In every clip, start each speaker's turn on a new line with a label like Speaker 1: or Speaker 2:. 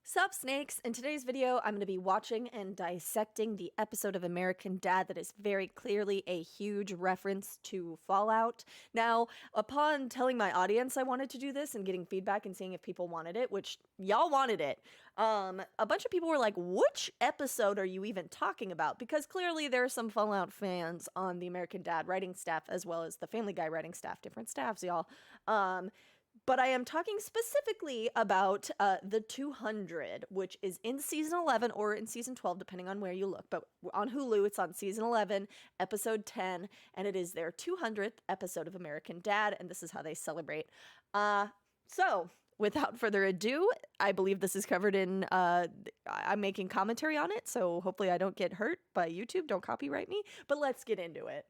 Speaker 1: Sup, snakes? In today's video, I'm going to be watching and dissecting the episode of American Dad that is very clearly a huge reference to Fallout. Now, upon telling my audience I wanted to do this and getting feedback and seeing if people wanted it, which y'all wanted it, a bunch of people were like, which episode are you even talking about? Because clearly there are some Fallout fans on the American Dad writing staff as well as the Family Guy writing staff, different staffs, y'all. But I am talking specifically about the 200, which is in season 11 or in season 12, depending on where you look. But on Hulu, it's on season 11, episode 10, and it is their 200th episode of American Dad, and this is how they celebrate. So, without further ado, I believe this is covered in, I'm making commentary on it, so hopefully I don't get hurt by YouTube. Don't copyright me, but let's get into it.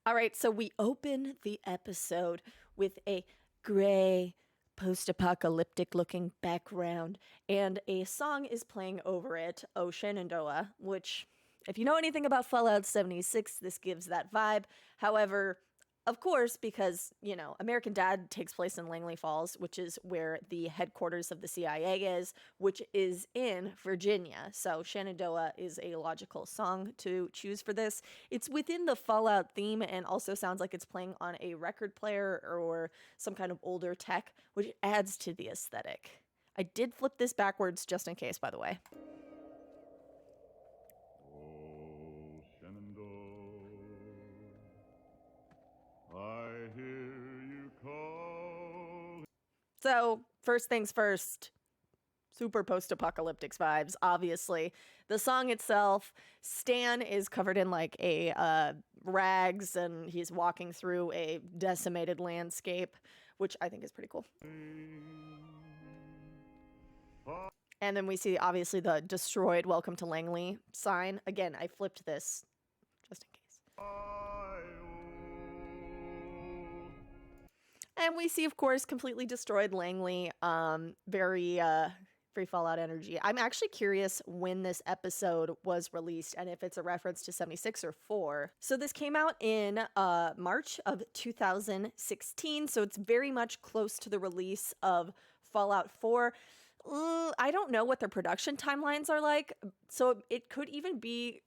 Speaker 1: All right, so we open the episode with a gray, post-apocalyptic looking background, and a song is playing over it, Oh Shenandoah, which, if you know anything about Fallout 76, this gives that vibe. However, of course, because, you know, American Dad takes place in Langley Falls, which is where the headquarters of the CIA is, which is in Virginia. So Shenandoah is a logical song to choose for this. It's within the Fallout theme and also sounds like it's playing on a record player or some kind of older tech, which adds to the aesthetic. I did flip this backwards just in case, by the way.
Speaker 2: Oh, Shenandoah, I hear you call.
Speaker 1: So, first things first, super post-apocalyptic vibes, obviously. The song itself, Stan is covered in like a rags and he's walking through a decimated landscape, which I think is pretty cool. And then we see obviously the destroyed Welcome to Langley sign. Again, I flipped this just in case. And we see, of course, completely destroyed Langley. Very Fallout energy. I'm actually curious when this episode was released and if it's a reference to 76 or 4. So this came out in March of 2016. So it's very much close to the release of Fallout 4. I don't know what their production timelines are like. So it could even be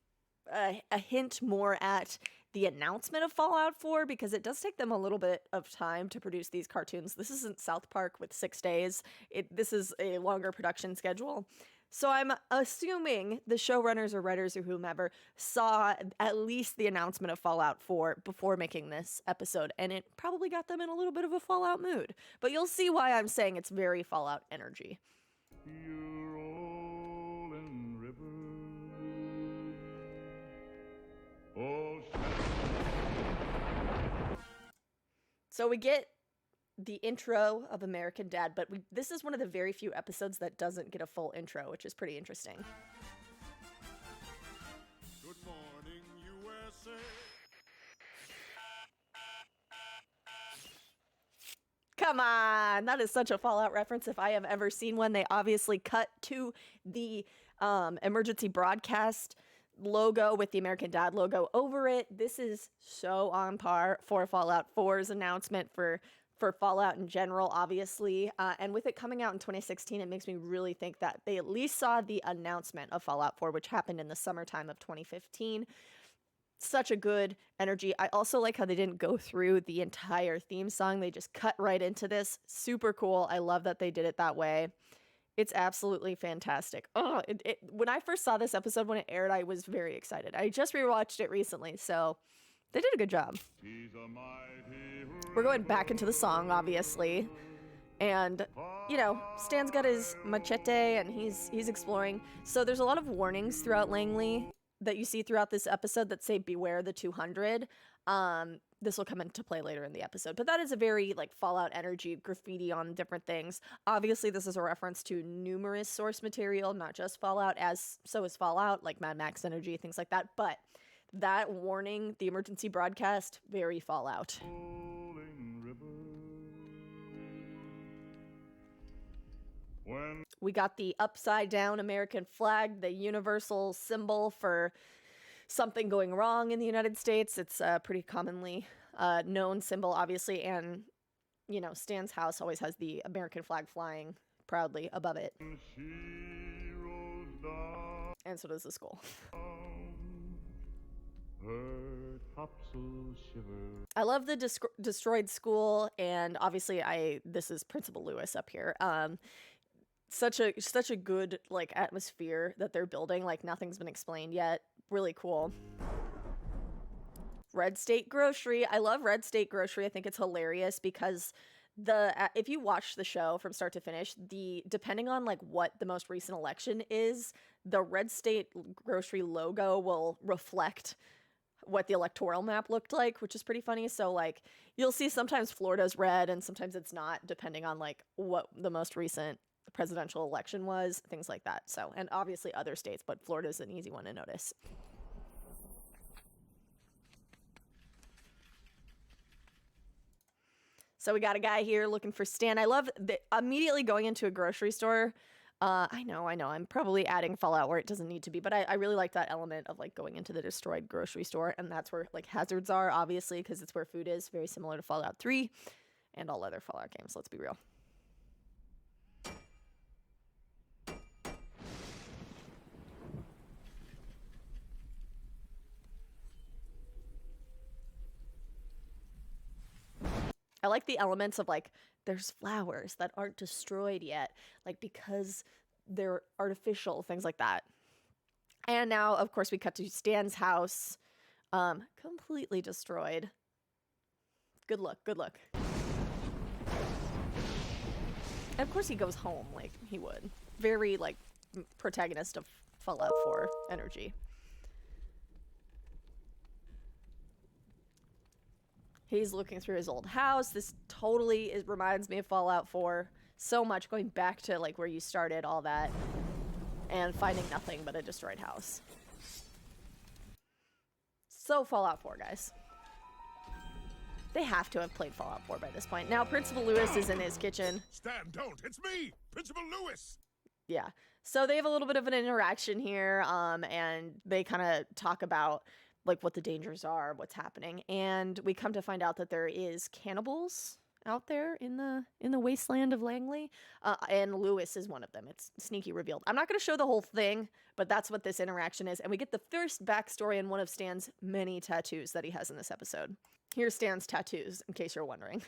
Speaker 1: a hint more at the announcement of Fallout 4, because it does take them a little bit of time to produce these cartoons. This isn't South Park with 6 days. This is a longer production schedule. So I'm assuming the showrunners or writers or whomever saw at least the announcement of Fallout 4 before making this episode, and it probably got them in a little bit of a Fallout mood. But you'll see why I'm saying it's very Fallout energy.
Speaker 2: You rolling river. Oh,
Speaker 1: so we get the intro of American Dad, but this is one of the very few episodes that doesn't get a full intro, which is pretty interesting.
Speaker 2: Good morning, USA.
Speaker 1: Come on, that is such a Fallout reference if I have ever seen one. They obviously cut to the emergency broadcast logo with the American Dad logo over it. This is so on par for Fallout 4's announcement for Fallout in general, obviously. And with it coming out in 2016, it makes me really think that they at least saw the announcement of Fallout 4, which happened in the summertime of 2015. Such a good energy. I also like how they didn't go through the entire theme song. They just cut right into this. Super cool. I love that they did it that way. It's absolutely fantastic. Oh, when I first saw this episode when it aired, I was very excited. I just rewatched it recently, so they did a good job. We're going back into the song, obviously. And, you know, Stan's got his machete and he's exploring. So there's a lot of warnings throughout Langley that you see throughout this episode that say beware the 200. This will come into play later in the episode, but that is a very like Fallout energy, graffiti on different things. Obviously, this is a reference to numerous source material, not just Fallout, so is Fallout, like Mad Max energy, things like that. But that warning, the emergency broadcast, very Fallout. We got the upside down American flag, the universal symbol for something going wrong in the United States. It's a pretty commonly known symbol, obviously, and you know, Stan's house always has the American flag flying proudly above it.
Speaker 2: She rolls down
Speaker 1: And so does the school.
Speaker 2: her topsail shiver.
Speaker 1: I love the destroyed school, and obviously this is Principal Lewis up here. Such a good like atmosphere that they're building. Like nothing's been explained yet. Really cool. Red State Grocery. I love Red State Grocery. I think it's hilarious because if you watch the show from start to finish, depending on like what the most recent election is, the Red State Grocery logo will reflect what the electoral map looked like, which is pretty funny. So like you'll see sometimes Florida's red and sometimes it's not, depending on like what the most recent presidential election was, things like that. So, and obviously other states, but Florida's an easy one to notice. So we got a guy here looking for Stan. I love immediately going into a grocery store. I know. I'm probably adding Fallout where it doesn't need to be, but I really like that element of like going into the destroyed grocery store, and that's where like hazards are, obviously, because it's where food is. Very similar to Fallout 3 and all other Fallout games. Let's be real. I like the elements of like there's flowers that aren't destroyed yet, like because they're artificial, things like that. And now, of course, we cut to Stan's house, completely destroyed. Good look. And of course, he goes home like he would. Very like protagonist of Fallout 4 energy. He's looking through his old house. This totally reminds me of Fallout 4 so much, going back to like where you started, all that, and finding nothing but a destroyed house. So Fallout 4, guys. They have to have played Fallout 4 by this point. Now Principal Lewis is in his kitchen.
Speaker 2: Stan, don't! It's me, Principal Lewis.
Speaker 1: Yeah. So they have a little bit of an interaction here, and they kind of talk about like what the dangers are, what's happening, and we come to find out that there is cannibals out there in the wasteland of Langley, and Lewis is one of them. It's sneaky revealed. I'm not going to show the whole thing, but that's what this interaction is, and we get the first backstory in one of Stan's many tattoos that he has in this episode. Here's Stan's tattoos, in case you're wondering.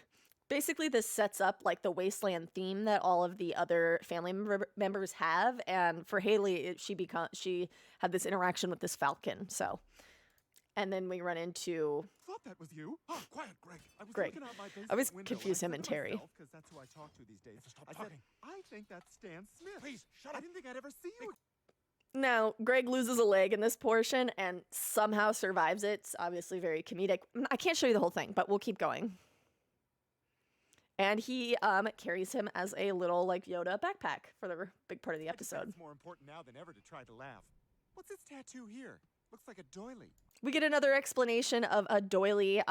Speaker 1: Basically, this sets up like the wasteland theme that all of the other family members have, and for Haley, she had this interaction with this falcon. So. And then we run into.
Speaker 3: Thought that was you. Oh, quiet, Greg.
Speaker 1: Greg. I was confused him and Terry.
Speaker 3: Because that's who I talk to these days.
Speaker 2: Stop
Speaker 3: I
Speaker 2: talking.
Speaker 3: said, I think that's Stan Smith.
Speaker 2: Please, shut
Speaker 3: I
Speaker 2: up.
Speaker 3: didn't think I'd ever see you.
Speaker 1: Now, Greg loses a leg in this portion and somehow survives it. It's obviously very comedic. I can't show you the whole thing, but we'll keep going. And he carries him as a little like Yoda backpack for the big part of the episode.
Speaker 3: It's more important now than ever to try to laugh. What's this tattoo here? Looks like a doily.
Speaker 1: We get another explanation of a doily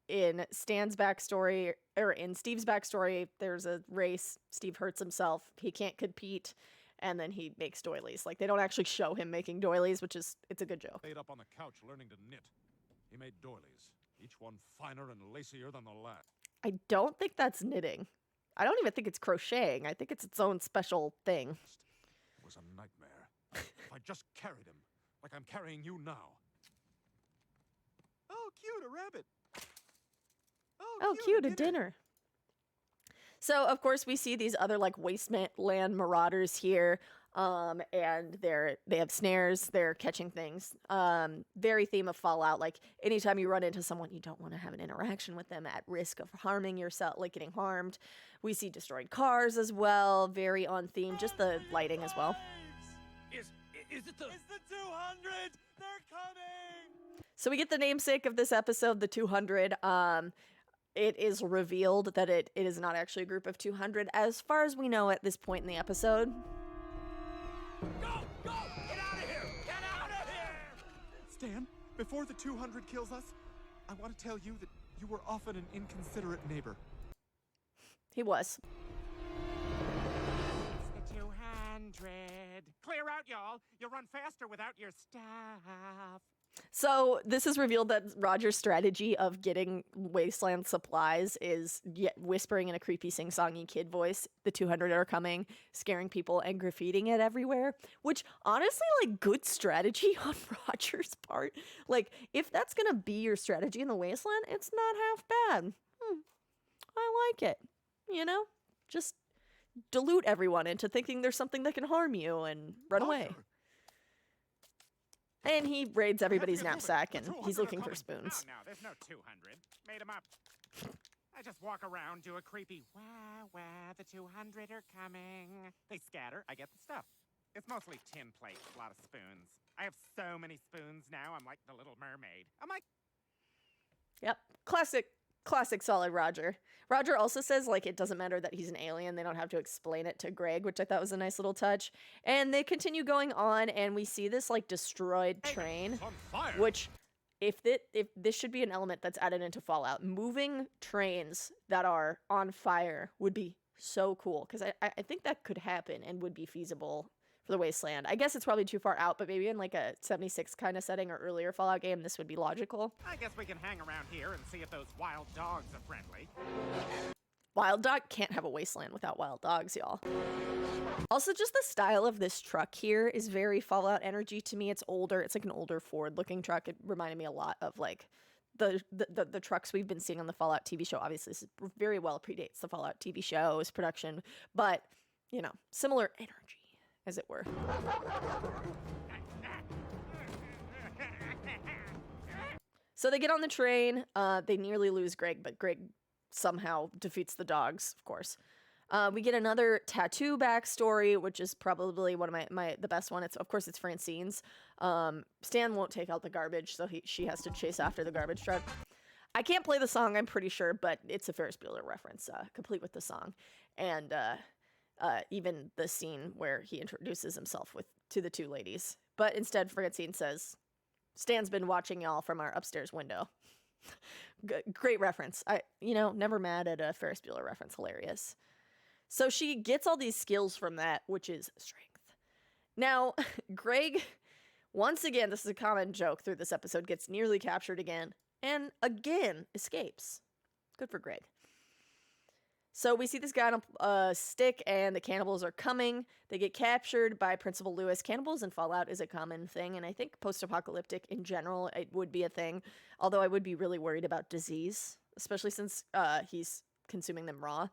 Speaker 1: in Stan's backstory, or in Steve's backstory. There's a race. Steve hurts himself. He can't compete. And then he makes doilies. Like, they don't actually show him making doilies, it's a good joke.
Speaker 2: Laid up on the couch learning to knit. He made doilies, each one finer and lacier than the last.
Speaker 1: I don't think that's knitting. I don't even think it's crocheting. I think it's its own special thing.
Speaker 2: It was a nightmare. If I just carried him, like I'm carrying you now.
Speaker 3: Oh, cute, a rabbit.
Speaker 1: Oh, cute, a dinner. So, of course, we see these other, like, wasteland marauders here, and they have snares, they're catching things. Very theme of Fallout, like, anytime you run into someone, you don't want to have an interaction with them at risk of harming yourself, like getting harmed. We see destroyed cars as well, very on theme, just the lighting as well.
Speaker 2: Is it the...
Speaker 3: It's the 200! They're coming!
Speaker 1: So we get the namesake of this episode, the 200. It is revealed that it is not actually a group of 200, as far as we know at this point in the episode.
Speaker 2: Go! Get out of here! Get out of here!
Speaker 3: Stan, before the 200 kills us, I want to tell you that you were often an inconsiderate neighbor.
Speaker 1: He was.
Speaker 4: It's the 200. Clear out, y'all. You'll run faster without your stuff.
Speaker 1: So this is revealed that Roger's strategy of getting wasteland supplies is whispering in a creepy sing-songy kid voice, the 200 are coming, scaring people and graffitiing it everywhere, which honestly, like, good strategy on Roger's part. Like, if that's gonna be your strategy in the wasteland, it's not half bad. I like it. You know? Just delude everyone into thinking there's something that can harm you and run away. And he raids everybody's knapsack, and he's looking for spoons.
Speaker 4: No, there's no 200. Made them up. I just walk around, do a creepy wah wah, the 200 are coming. They scatter, I get the stuff. It's mostly tin plates, a lot of spoons. I have so many spoons now, I'm like the Little Mermaid. I'm like...
Speaker 1: Yep, classic solid Roger. Roger also says, like, it doesn't matter that he's an alien. They don't have to explain it to Greg, which I thought was a nice little touch. And they continue going on, and we see this, like, destroyed train, which, if this should be an element that's added into Fallout, moving trains that are on fire would be so cool, because I think that could happen and would be feasible for the wasteland. I guess it's probably too far out, but maybe in like a 76 kind of setting or earlier Fallout game, this would be logical.
Speaker 4: I guess we can hang around here and see if those wild dogs are friendly.
Speaker 1: Wild dog can't have a wasteland without wild dogs, y'all. Also, just the style of this truck here is very Fallout energy to me. It's older. It's like an older Ford-looking truck. It reminded me a lot of like the trucks we've been seeing on the Fallout TV show. Obviously, this very well predates the Fallout TV show's production, but you know, similar energy, as it were. So they get on the train. They nearly lose Greg, but Greg somehow defeats the dogs, of course. We get another tattoo backstory, which is probably one of the best one. Of course, it's Francine's. Stan won't take out the garbage, so she has to chase after the garbage truck. I can't play the song, I'm pretty sure, but it's a Ferris Bueller reference, complete with the song. And even the scene where he introduces himself to the two ladies. But instead, Francine says, Stan's been watching y'all from our upstairs window. Great reference. Never mad at a Ferris Bueller reference. Hilarious. So she gets all these skills from that, which is strength. Now, Greg, once again, this is a common joke through this episode, gets nearly captured again, and again escapes. Good for Greg. So we see this guy on a stick, and the cannibals are coming. They get captured by Principal Lewis. Cannibals in Fallout is a common thing, and I think post-apocalyptic in general, it would be a thing. Although I would be really worried about disease, especially since he's consuming them raw.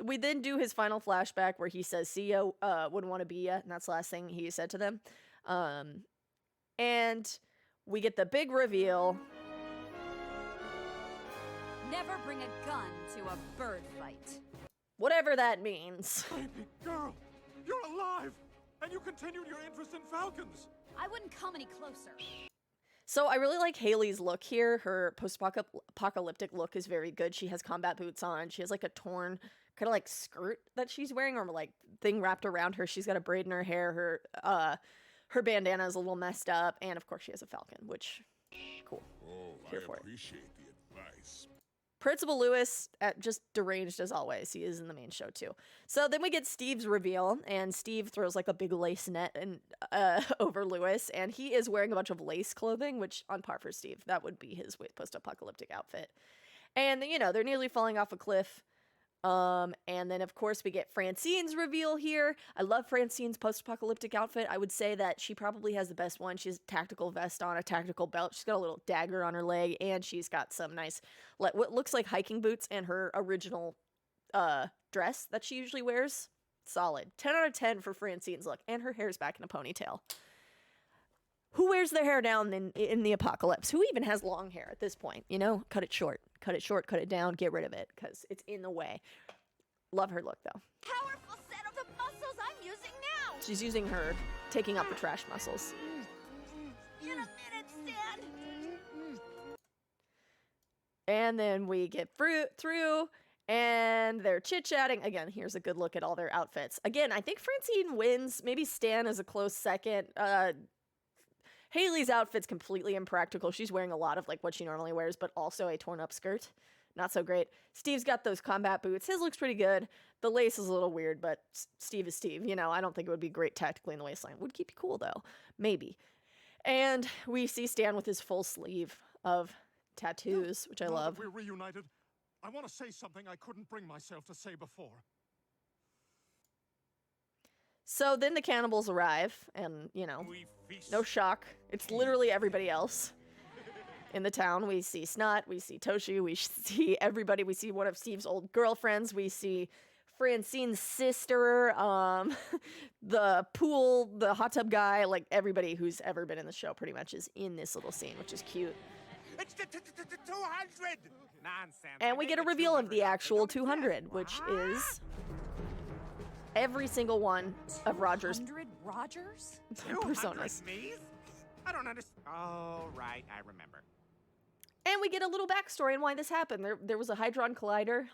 Speaker 1: We then do his final flashback where he says, see ya, wouldn't want to be ya, and that's the last thing he said to them. And we get the big reveal.
Speaker 5: Never bring a gun to a bird fight.
Speaker 1: Whatever that means.
Speaker 2: Baby girl, you're alive, and you continued your interest in falcons.
Speaker 5: I wouldn't come any closer.
Speaker 1: So I really like Haley's look here. Her post-apocalyptic look is very good. She has combat boots on. She has like a torn kind of like skirt that she's wearing, or like thing wrapped around her. She's got a braid in her hair. Her bandana is a little messed up, and of course she has a falcon, which cool.
Speaker 6: Oh,
Speaker 1: Here
Speaker 6: I
Speaker 1: for it.
Speaker 6: appreciate the advice.
Speaker 1: Principal Lewis, just deranged as always. He is in the main show too. So then we get Steve's reveal, and Steve throws like a big lace net and over Lewis, and he is wearing a bunch of lace clothing, which on par for Steve. That would be his post-apocalyptic outfit. And they're nearly falling off a cliff. And then of course we get Francine's reveal here. I love Francine's post-apocalyptic outfit. I would say that she probably has the best one. She has a tactical vest on, a tactical belt. She's got a little dagger on her leg, and she's got some nice, what looks like hiking boots, and her original dress that she usually wears. Solid. 10 out of 10 for Francine's look, and her hair's back in a ponytail. Who wears their hair down in the apocalypse? Who even has long hair at this point? Cut it short. Cut it short, cut it down, get rid of it, because it's in the way. Love her look, though.
Speaker 5: Powerful set of the muscles I'm using now.
Speaker 1: She's using her taking out the trash muscles.
Speaker 5: In a minute, Stan.
Speaker 1: And then we get through, and they're chit-chatting. Again, here's a good look at all their outfits. Again, I think Francine wins. Maybe Stan is a close second. Haley's outfit's completely impractical. She's wearing a lot of like what she normally wears, but also a torn up skirt. Not so great. Steve's got those combat boots. His looks pretty good. The lace is a little weird, but Steve is Steve. I don't think it would be great tactically in the wasteland. Would keep you cool though. Maybe. And we see Stan with his full sleeve of tattoos, which I
Speaker 2: Now that
Speaker 1: love.
Speaker 2: we're reunited, I want to say something I couldn't bring myself to say before.
Speaker 1: So then the cannibals arrive, and, you know,
Speaker 2: We feast.
Speaker 1: no shock. It's literally everybody else in the town. We see Snot, we see Toshi, we see everybody. We see one of Steve's old girlfriends. We see Francine's sister, the pool, the hot tub guy, like everybody who's ever been in the show pretty much is in this little scene, which is cute.
Speaker 4: It's the 200! Nonsense.
Speaker 1: And we get a reveal of the actual 200, which is every single one of Roger's
Speaker 5: 100 Rogers?
Speaker 1: personas.
Speaker 4: Me's? I don't understand. Oh, right, I remember.
Speaker 1: And we get a little backstory on why this happened. There was a Hydron Collider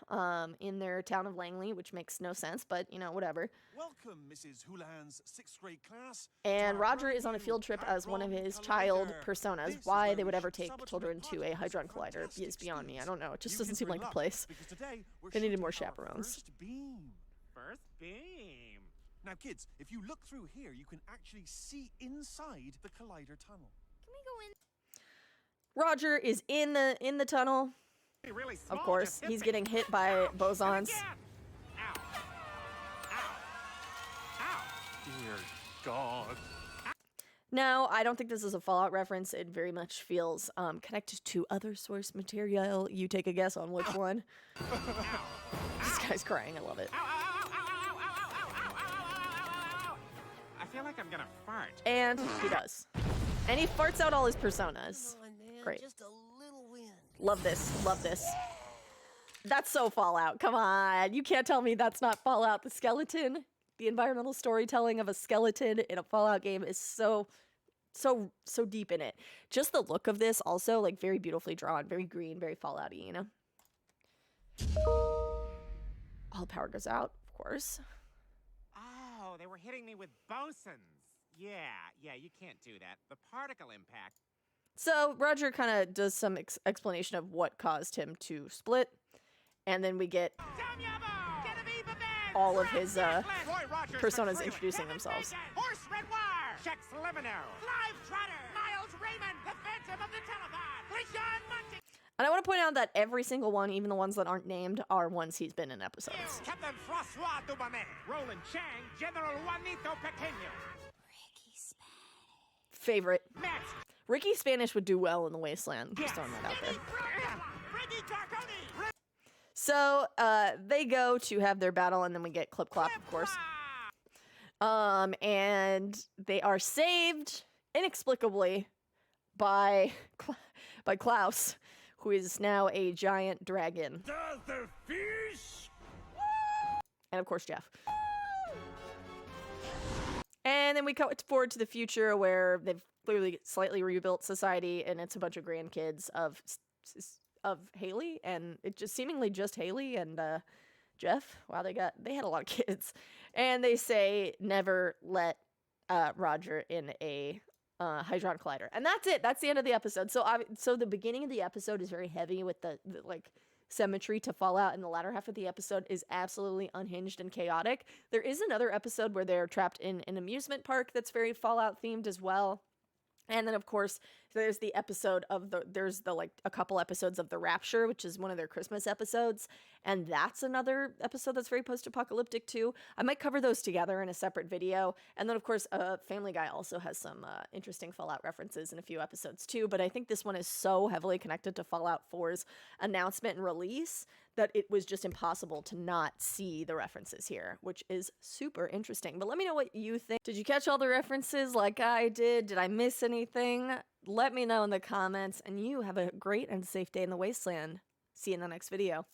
Speaker 1: in their town of Langley, which makes no sense, but, you know, whatever.
Speaker 7: Welcome, Mrs. Houlihan's 6th grade class.
Speaker 1: And Roger is on a field trip as one of his child personas. Why they would ever take children to a Hydron Collider is beyond me. I don't know. It just doesn't seem like the place. They needed more chaperones.
Speaker 7: First beam.
Speaker 4: First beam.
Speaker 7: Now, kids, if you look through here, you can actually see inside the Collider tunnel.
Speaker 5: Can we go in?
Speaker 1: Roger is in the tunnel.
Speaker 4: Really
Speaker 1: Of
Speaker 4: small,
Speaker 1: course,
Speaker 4: just hit
Speaker 1: he's
Speaker 4: me.
Speaker 1: getting hit by
Speaker 4: Ow.
Speaker 1: bosons.
Speaker 4: And again. Ow. Ow. Ow.
Speaker 3: Dear God.
Speaker 1: Now, I don't think this is a Fallout reference. It very much feels connected to other source material. You take a guess on which one. This guy's crying. I love it.
Speaker 4: Ow, ow, ow, ow, ow, ow, ow, ow, ow, ow, ow, ow. I feel like I'm gonna fart.
Speaker 1: And he does. And he farts out all his personas. Great.
Speaker 8: Just a little wind.
Speaker 1: Love this. Love this. That's so Fallout. Come on. You can't tell me that's not Fallout. The skeleton, the environmental storytelling of a skeleton in a Fallout game is so deep in it. Just the look of this also, like, very beautifully drawn, very green, very Fallout-y, you know? All the power goes out, of course.
Speaker 4: Oh, they were hitting me with bosons. Yeah, you can't do that. The particle impact.
Speaker 1: So Roger kind of does some explanation of what caused him to split, and then we get all of his personas introducing themselves.
Speaker 4: Horse Red Wire, Chex Lemino, Clive Trotter, Miles Raymond, the Phantom of the Telephone, Christian Monty.
Speaker 1: And I want to point out that every single one, even the ones that aren't named, are ones he's been in episodes.
Speaker 4: Captain Francois Dubanet, Roland Chang, General Juanito Pequeño,
Speaker 1: Favorite.
Speaker 4: Max,
Speaker 1: Ricky Spanish would do well in the Wasteland. Just throwing that out there.
Speaker 4: Ricky Tarconi,
Speaker 1: So they go to have their battle, and then we get Clip Clop, of course. And they are saved inexplicably by Klaus, who is now a giant dragon.
Speaker 6: The fish!
Speaker 1: And of course, Jeff. And then we cut forward to the future where they've clearly slightly rebuilt society, and it's a bunch of grandkids of Haley, and it just seemingly just Haley and Jeff. Wow, they had a lot of kids, and they say never let Roger in a Hydron Collider, and that's it. That's the end of the episode. So the beginning of the episode is very heavy with the like symmetry to Fallout, and the latter half of the episode is absolutely unhinged and chaotic. There is another episode where they're trapped in an amusement park that's very Fallout themed as well. And then, of course, there's the episode of there's like a couple episodes of The Rapture, which is one of their Christmas episodes. And that's another episode that's very post-apocalyptic too. I might cover those together in a separate video. And then, of course, Family Guy also has some interesting Fallout references in a few episodes too. But I think this one is so heavily connected to Fallout 4's announcement and release that it was just impossible to not see the references here, which is super interesting. But let me know what you think. Did you catch all the references like I did? Did I miss anything? Let me know in the comments, and you have a great and safe day in the Wasteland. See you in the next video.